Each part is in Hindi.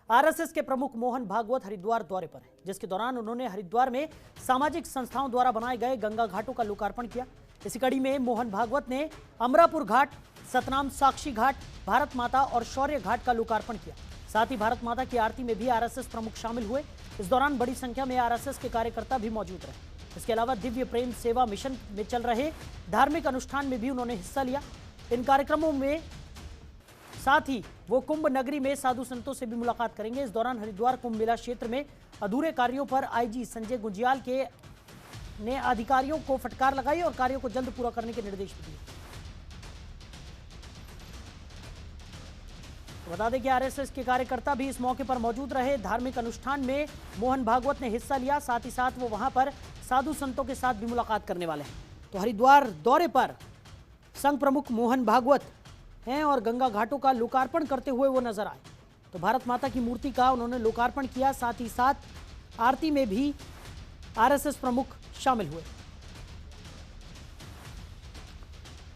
आरएसएस के प्रमुख मोहन भागवत हरिद्वार दौरे पर हैं, जिसके दौरान उन्होंने हरिद्वार में सामाजिक संस्थाओं द्वारा बनाए गए गंगा घाटों का लोकार्पण किया। इसी कड़ी में मोहन भागवत ने अमरापुर घाट, सतनाम साक्षी घाट, भारत माता और शौर्य घाट का लोकार्पण किया। साथ ही भारत माता की आरती में भी आरएसएस प्रमुख शामिल हुए। इस दौरान बड़ी संख्या में आरएसएस के कार्यकर्ता भी मौजूद रहे। इसके अलावा दिव्य प्रेम सेवा मिशन में चल रहे धार्मिक अनुष्ठान में भी उन्होंने हिस्सा लिया। इन कार्यक्रमों में साथ ही वो कुंभ नगरी में साधु संतों से भी मुलाकात करेंगे। इस दौरान हरिद्वार कुंभ मेला क्षेत्र में अधूरे कार्यों पर आईजी संजय गुंजियाल ने अधिकारियों को फटकार लगाई और कार्यों को जल्द पूरा करने के निर्देश दिए। बता दें कि आरएसएस के कार्यकर्ता भी इस मौके पर मौजूद रहे। धार्मिक अनुष्ठान में मोहन भागवत ने हिस्सा लिया, साथ ही साथ वो वहां पर साधु संतों के साथ भी मुलाकात करने वाले हैं। तो हरिद्वार दौरे पर संघ प्रमुख मोहन भागवत हैं और गंगा घाटों का लोकार्पण करते हुए वो नजर आए। तो भारत माता की मूर्ति का उन्होंने लोकार्पण किया, साथ ही साथ आरती में भी आरएसएस प्रमुख शामिल हुए।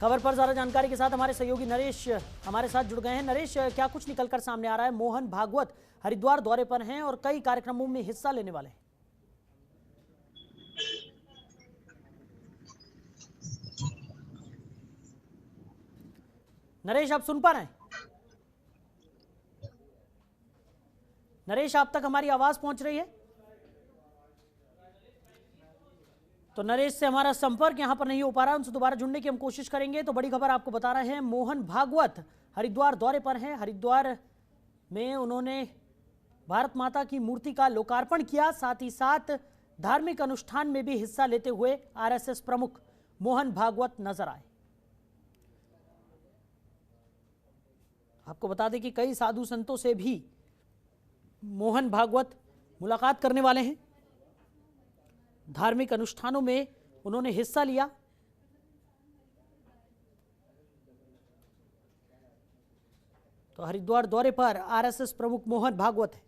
खबर पर ज्यादा जानकारी के साथ हमारे सहयोगी नरेश हमारे साथ जुड़ गए हैं। नरेश, क्या कुछ निकलकर सामने आ रहा है? मोहन भागवत हरिद्वार दौरे पर हैं और कई कार्यक्रमों में हिस्सा लेने वाले हैं। नरेश, आप सुन पा रहे हैं? नरेश, आप तक हमारी आवाज पहुंच रही है? तो नरेश से हमारा संपर्क यहां पर नहीं हो पा रहा, उनसे दोबारा जुड़ने की हम कोशिश करेंगे। तो बड़ी खबर आपको बता रहे हैं, मोहन भागवत हरिद्वार दौरे पर हैं। हरिद्वार में उन्होंने भारत माता की मूर्ति का लोकार्पण किया, साथ ही साथ धार्मिक अनुष्ठान में भी हिस्सा लेते हुए आरएसएस प्रमुख मोहन भागवत नजर आए। आपको बता दें कि कई साधु संतों से भी मोहन भागवत मुलाकात करने वाले हैं। धार्मिक अनुष्ठानों में उन्होंने हिस्सा लिया। तो हरिद्वार दौरे पर आरएसएस प्रमुख मोहन भागवत है।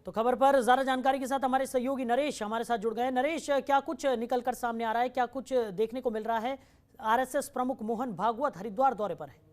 तो खबर पर ज्यादा जानकारी के साथ हमारे सहयोगी नरेश हमारे साथ जुड़ गए। नरेश, क्या कुछ निकलकर सामने आ रहा है? क्या कुछ देखने को मिल रहा है? आरएसएस प्रमुख मोहन भागवत हरिद्वार दौरे पर है।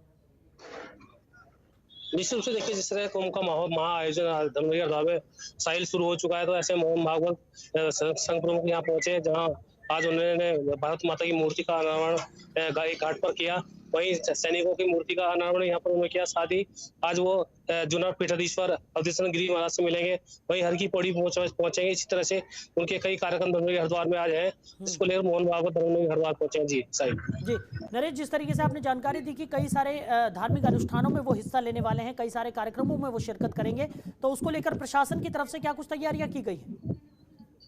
निश्चित रूप से देखिए, जिस तरह कुंभ का महाआयोजन धर्मनगर हरिद्वार में साहिल शुरू हो चुका है, तो ऐसे मोहन भागवत संघ प्रमुख यहाँ पहुंचे, जहां आज उन्होंने भारत माता की मूर्ति का अनावरण एक घाट पर किया। वहीं सैनिकों की मूर्ति का अनावरण यहाँ पर उन्होंने किया। साथ ही आज वो जुनार पीठाधीश्वर अवधेशानंद गिरी महाराज से मिलेंगे, वहीं हर की पौड़ी पहुंचेंगे। इसी तरह से उनके कई कार्यक्रम धर्मनगर हरिद्वार में आज हैं, जिसको लेकर मोहन भागवत धर्मनगर हरिद्वार पहुंचे। जी साहिब जी नरेश, जिस तरीके से आपने जानकारी दी कि कई सारे धार्मिक अनुष्ठानों में वो हिस्सा लेने वाले हैं, कई सारे कार्यक्रमों में वो शिरकत करेंगे, तो उसको लेकर प्रशासन की तरफ से क्या कुछ तैयारियां की गई है?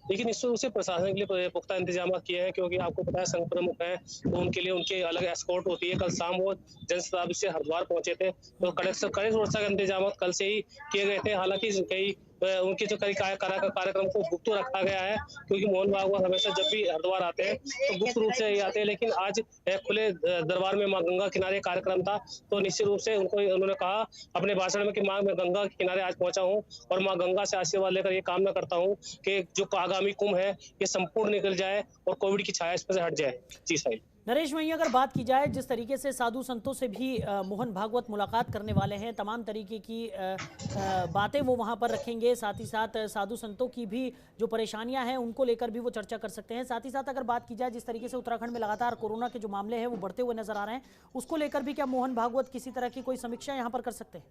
लेकिन निश्चित रूप से प्रशासन के लिए पुख्ता इंतजाम किए हैं, क्योंकि आपको पता है संघ प्रमुख हैं, तो उनके लिए उनके अलग एस्कॉर्ट होती है। कल शाम वो जनशताब्दी से हरिद्वार पहुंचे थे, तो कड़े सुरक्षा के इंतजाम कल से ही किए गए थे। हालांकि कई उनके जो कई कार्यक्रम को गुप्त रखा गया है, क्योंकि मोहन भागवत हमेशा जब भी हरिद्वार आते हैं तो गुप्त रूप से ही आते हैं। लेकिन आज खुले दरबार में माँ गंगा किनारे कार्यक्रम था, तो निश्चित रूप से उन्होंने कहा अपने भाषण में कि माँ मैं गंगा के किनारे आज पहुंचा हूँ और माँ गंगा से आशीर्वाद लेकर ये कामना करता हूँ कि जो आगामी कुंभ है ये संपूर्ण निकल जाए और कोविड की छाया इस पर से हट जाए। जी साहिब। नरेश, वहीं अगर बात की जाए, जिस तरीके से साधु संतों से भी मोहन भागवत मुलाकात करने वाले हैं, तमाम तरीके की बातें वो वहां पर रखेंगे, साथ ही साथ साधु संतों की भी जो परेशानियां हैं उनको लेकर भी वो चर्चा कर सकते हैं। साथ ही साथ अगर बात की जाए, जिस तरीके से उत्तराखंड में लगातार कोरोना के जो मामले हैं वो बढ़ते हुए नजर आ रहे हैं, उसको लेकर भी क्या मोहन भागवत किसी तरह की कोई समीक्षा यहाँ पर कर सकते हैं?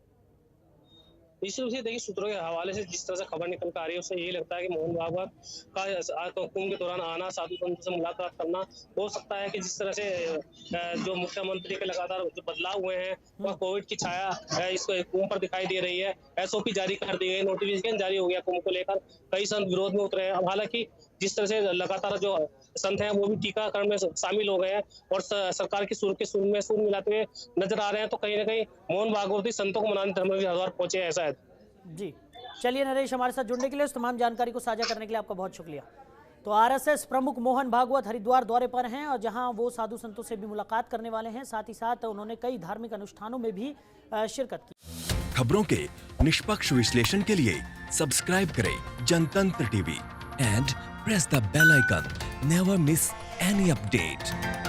निश्चित रूप से देखिए, सूत्रों के हवाले से जिस तरह से खबर निकल कर आ रही है, उससे यही लगता है कि मोहन भागवत का कुंभ के दौरान आना, साधु संतों से मुलाकात करना, हो सकता है कि जिस तरह से जो मुख्यमंत्री के लगातार जो बदलाव हुए हैं वह कोविड की छाया इसको कुंभ पर दिखाई दे रही है। एसओपी जारी कर दी गई, नोटिफिकेशन जारी हो गया कुंभ को लेकर, कई संत विरोध में उतरे हैं। अब हालांकि जिस तरह से लगातार जो संत हैं वो भी टीकाकरण में शामिल हो गए हैं और सरकार की सुर मिलाते हुए नजर आ रहे हैं, तो कहीं ना कहीं मोहन भागवत संतों को मनाने धर्मनगर हरिद्वार पहुंचे हैं। ऐसा है जी। चलिए नरेश, हमारे साथ जुड़ने के लिए, उस तमाम जानकारी को साझा करने के लिए आपका बहुत शुक्रिया। तो आरएसएस प्रमुख मोहन भागवत हरिद्वार दौरे पर हैं और जहां वो साधु संतों से भी मुलाकात करने वाले हैं, साथ ही साथ उन्होंने कई धार्मिक अनुष्ठानों में भी शिरकत की। खबरों के निष्पक्ष विश्लेषण के लिए सब्सक्राइब करें Jantantra TV and press the bell icon. Never miss any update.